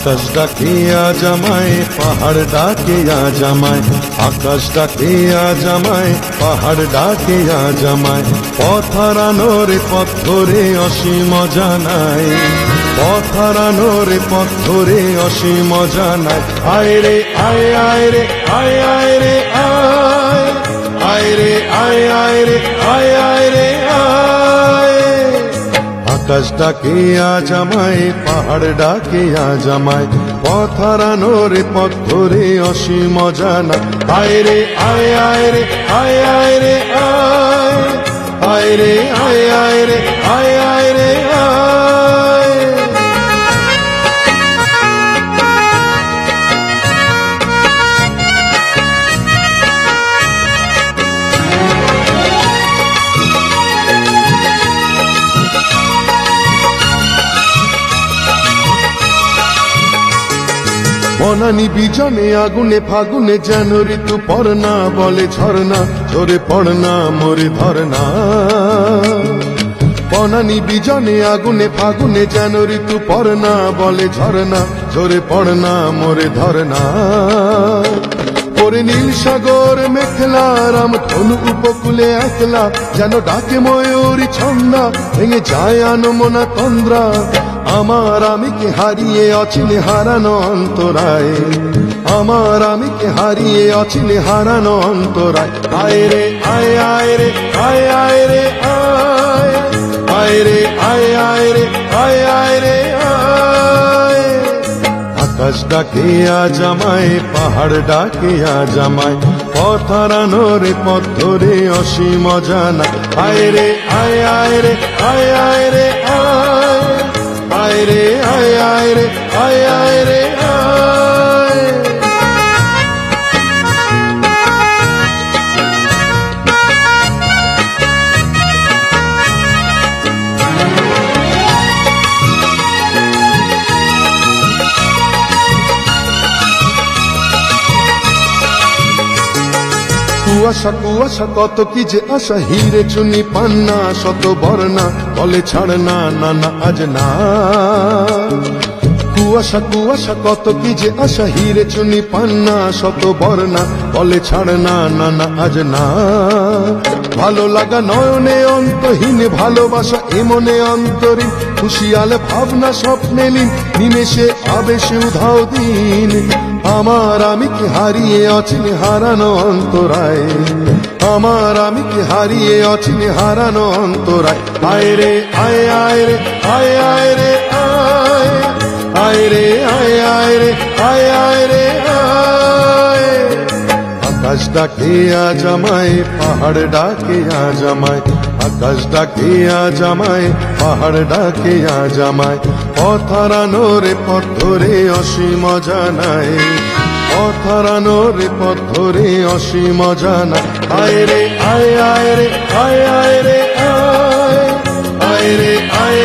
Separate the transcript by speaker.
Speaker 1: আকাশ ডাকে আজ আমায়, পাহাড় ডাকে আজ আমায়, আকাশ ডাকে আজ আমায়, পাহাড় ডাকে আজ আমায়। পথ হারানোর পথ ধরে অসীম জানাই, পথ হারানোর পথ ধরে অসীম জানাই। আয় রে আয়, আয় রে আয়, আয় রে আয়, আয় রে আয়, আয় রে আয়, আয় রে আয়। আকাশ ডাকে আজ আমায়, পাহাড় ডাকে আজ আমায়, পথ হারানোর পথ ধরে অসীম জানা। আয় রে আয়, আয় রে আয়, আয় রে আয়, আয় রে আয়, আয় রে আয়, আয় রে আয়। বনানি বিজনে আগুনে ফাগুনে যেন ঋতু পড়না, বলে ঝরনা ঝরে পড়না মোরে ধরনা। বনানি বিজনে আগুনে ফাগুনে যেন ঋতু পড়না, বলে ঝরনা ঝরে পড়না মোরে ধরনা। পরে নীল সাগর মেখলা, রাম ধনু উপকূলে একলা, যেন ডাকে ময়ূরী ছন্দা, ভেঙে যায় আনমনা তন্দ্রা। আমার আমিকে হারিয়ে অচিনে হারানো অন্তরায়, আমার আমিকে হারিয়ে অচিনে হারানো অন্তরায়। আয় রে আয়, আয় রে আয়, আয় রে আয়, আয় রে আয়, আয় রে আয়, আয় রে আয়। আকাশ ডাকে আজ আমায়, পাহাড় ডাকে আজ আমায়, পথ হারানোর পথ ধরে অসীম জানা। আয় রে আয়, আয় রে আয়, আয় রে আয়, আয় রে আয়, আয় রে আয়, আয় রে আয়। কুয়াশা কুয়াশা কত কি যে আশা, হিরে চুনি পান্না শত বর্ণা, বলে ছাড় না না না আজ না। কুয়াশা কুয়াশা কত কি যে আশা, হিরে চুনি পান্না শত বর্ণা, বলে ছাড় না না না আজ না। ভালো লাগা নয়নে অন্তহীন, ভালোবাসা এমনে অন্তরীণ, খুশিয়াল ভাবনা স্বপ্নে লীন, নিমেষে আবেশে উধাও দিন। আমার আমিকে হারিয়ে অচিনে হারানো অন্তরায়, আমার আমিকে হারিয়ে অচিনে হারানো অন্তরায়। আয় রে আয়, আয় রে আয়, আয় রে আয়, আয় রে আয়, আয় রে আয়, আয় রে আয়। আকাশ ডাকে আজ আমায়, পাহাড় ডাকে আজ আমায়, আকাশ ডাকে আজ আমায়, পাহাড় ডাকে আজ আমায়। পথ হারানোর পথ ধরে অসীম জানাই, পথ হারানোর পথ ধরে অসীম জানা। আয় রে আয়, আয় রে আয়, আয় রে আয়, আয় রে আয়,